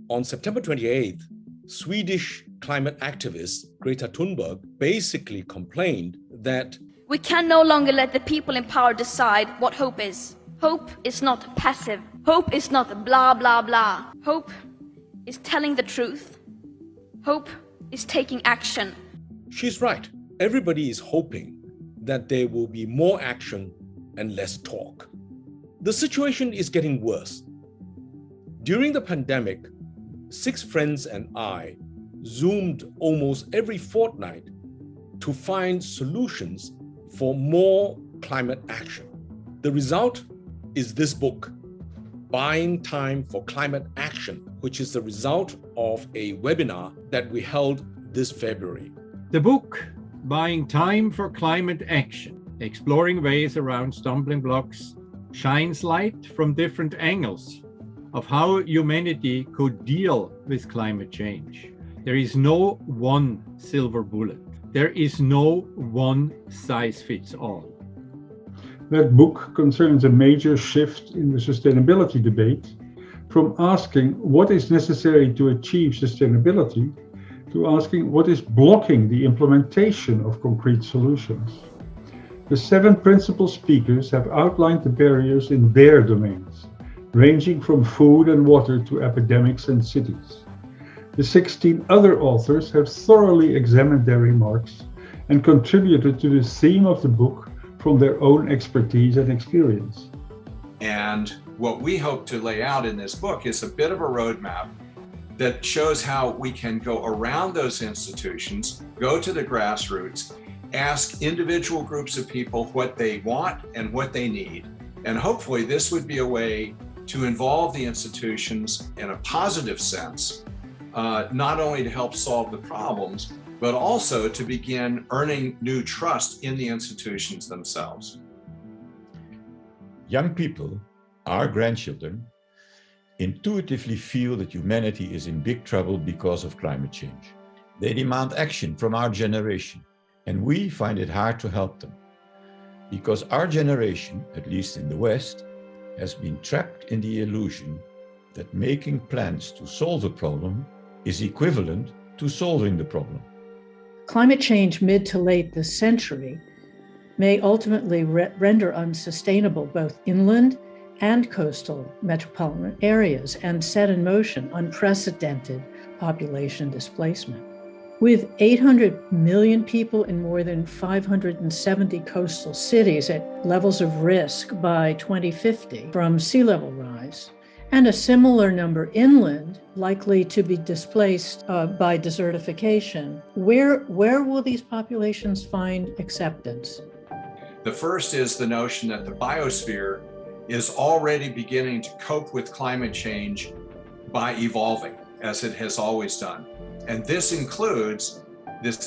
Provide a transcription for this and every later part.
On September 28th, Swedish climate activist Greta Thunberg basically complained that we can no longer let the people in power decide what hope is. Hope is not passive. Hope is not blah, blah, blah. Hope is telling the truth. Hope is taking action. She's right. Everybody is hoping that there will be more action and less talk. The situation is getting worse. During the pandemic, 6 friends and I Zoomed almost every fortnight to find solutions for more climate action. The result is this book, Buying Time for Climate Action, which is the result of a webinar that we held this February. The book, Buying Time for Climate Action, exploring ways around stumbling blocks, shines light from different angles of how humanity could deal with climate change. There is no one silver bullet. There is no one size fits all. That book concerns a major shift in the sustainability debate, from asking what is necessary to achieve sustainability to asking what is blocking the implementation of concrete solutions. The 7 principal speakers have outlined the barriers in their domains, ranging from food and water to epidemics and cities. The 16 other authors have thoroughly examined their remarks and contributed to the theme of the book from their own expertise and experience. And what we hope to lay out in this book is a bit of a roadmap that shows how we can go around those institutions, go to the grassroots, ask individual groups of people what they want and what they need. And hopefully this would be a way to involve the institutions in a positive sense, not only to help solve the problems, but also to begin earning new trust in the institutions themselves. Young people, our grandchildren, intuitively feel that humanity is in big trouble because of climate change. They demand action from our generation, and we find it hard to help them. Because our generation, at least in the West, has been trapped in the illusion that making plans to solve a problem is equivalent to solving the problem. Climate change mid to late this century may ultimately render unsustainable both inland and coastal metropolitan areas and set in motion unprecedented population displacement. With 800 million people in more than 570 coastal cities at levels of risk by 2050 from sea level rise, and a similar number inland likely to be displaced by desertification, where will these populations find acceptance? The first is the notion that the biosphere is already beginning to cope with climate change by evolving, as it has always done. And this includes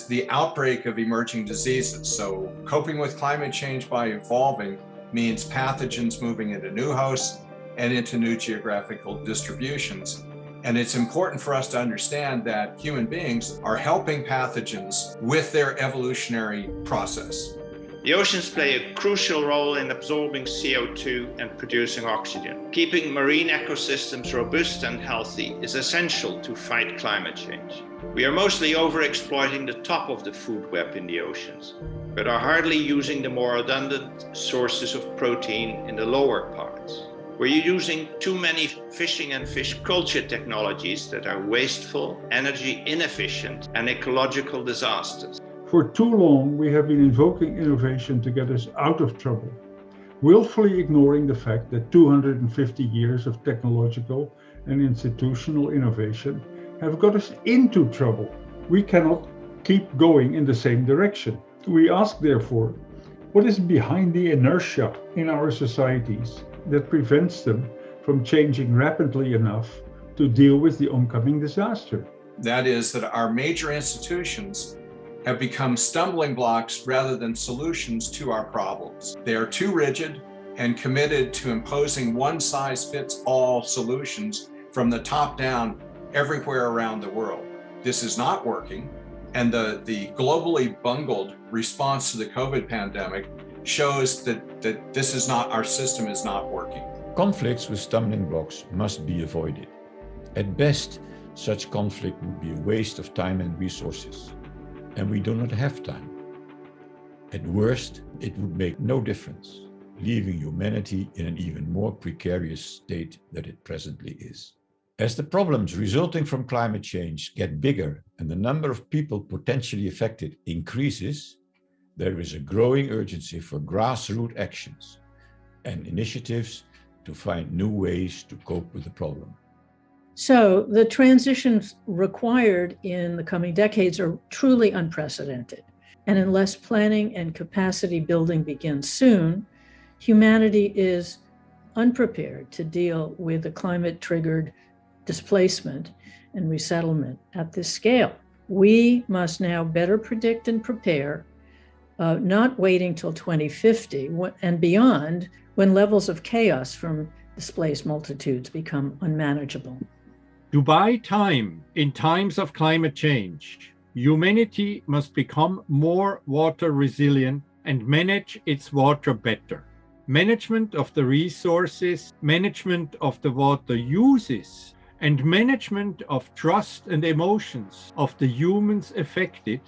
the outbreak of emerging diseases. So coping with climate change by evolving means pathogens moving into new hosts and into new geographical distributions. And it's important for us to understand that human beings are helping pathogens with their evolutionary process. The oceans play a crucial role in absorbing CO2 and producing oxygen. Keeping marine ecosystems robust and healthy is essential to fight climate change. We are mostly overexploiting the top of the food web in the oceans, but are hardly using the more abundant sources of protein in the lower parts. We're using too many fishing and fish culture technologies that are wasteful, energy inefficient, and ecological disasters. For too long, we have been invoking innovation to get us out of trouble, willfully ignoring the fact that 250 years of technological and institutional innovation have got us into trouble. We cannot keep going in the same direction. We ask, therefore, what is behind the inertia in our societies that prevents them from changing rapidly enough to deal with the oncoming disaster? That is that our major institutions have become stumbling blocks rather than solutions to our problems. They are too rigid and committed to imposing one-size-fits-all solutions from the top down everywhere around the world. This is not working, and the globally bungled response to the COVID pandemic shows that our system is not working. Conflicts with stumbling blocks must be avoided. At best, such conflict would be a waste of time and resources, and we do not have time. At worst, it would make no difference, leaving humanity in an even more precarious state than it presently is. As the problems resulting from climate change get bigger and the number of people potentially affected increases, there is a growing urgency for grassroots actions and initiatives to find new ways to cope with the problem. So the transitions required in the coming decades are truly unprecedented. And unless planning and capacity building begins soon, humanity is unprepared to deal with the climate-triggered displacement and resettlement at this scale. We must now better predict and prepare, not waiting till 2050 and beyond, when levels of chaos from displaced multitudes become unmanageable. To buy time in times of climate change, humanity must become more water resilient and manage its water better. Management of the resources, management of the water uses, and management of trust and emotions of the humans affected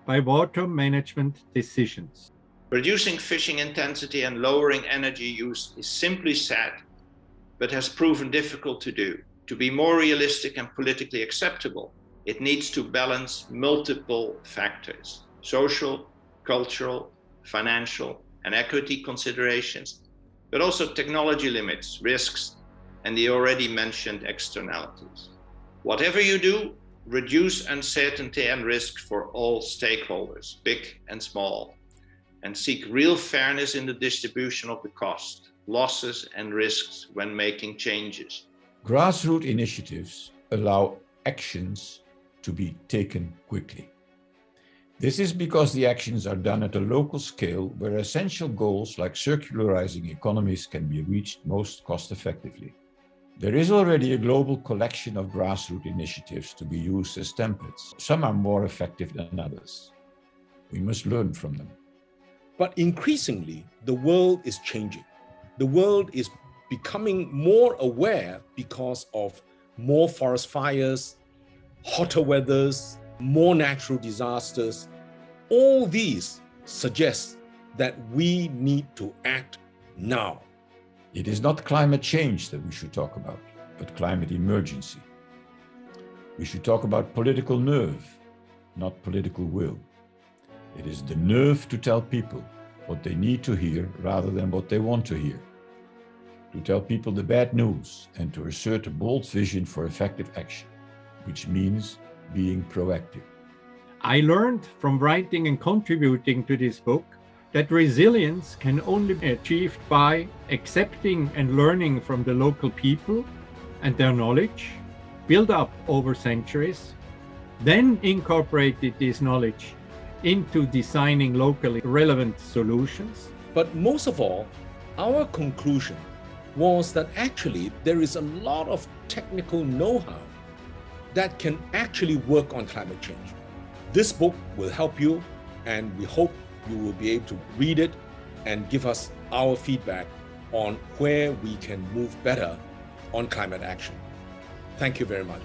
by water management decisions. Reducing fishing intensity and lowering energy use is simply said, but has proven difficult to do. To be more realistic and politically acceptable, it needs to balance multiple factors: social, cultural, financial, and equity considerations, but also technology limits, risks, and the already mentioned externalities. Whatever you do, reduce uncertainty and risk for all stakeholders, big and small, and seek real fairness in the distribution of the cost, losses, and risks when making changes. Grassroots initiatives allow actions to be taken quickly. This is because the actions are done at a local scale where essential goals like circularizing economies can be reached most cost-effectively. There is already a global collection of grassroots initiatives to be used as templates. Some are more effective than others. We must learn from them. But increasingly, the world is changing. The world is becoming more aware because of more forest fires, hotter weathers, more natural disasters. All these suggest that we need to act now. It is not climate change that we should talk about, but climate emergency. We should talk about political nerve, not political will. It is the nerve to tell people what they need to hear rather than what they want to hear. To tell people the bad news and to assert a bold vision for effective action, which means being proactive. I learned from writing and contributing to this book that resilience can only be achieved by accepting and learning from the local people and their knowledge, built up over centuries, then incorporated this knowledge into designing locally relevant solutions. But most of all, our conclusion was that actually there is a lot of technical know-how that can actually work on climate change. This book will help you, and we hope you will be able to read it and give us our feedback on where we can move better on climate action. Thank you very much.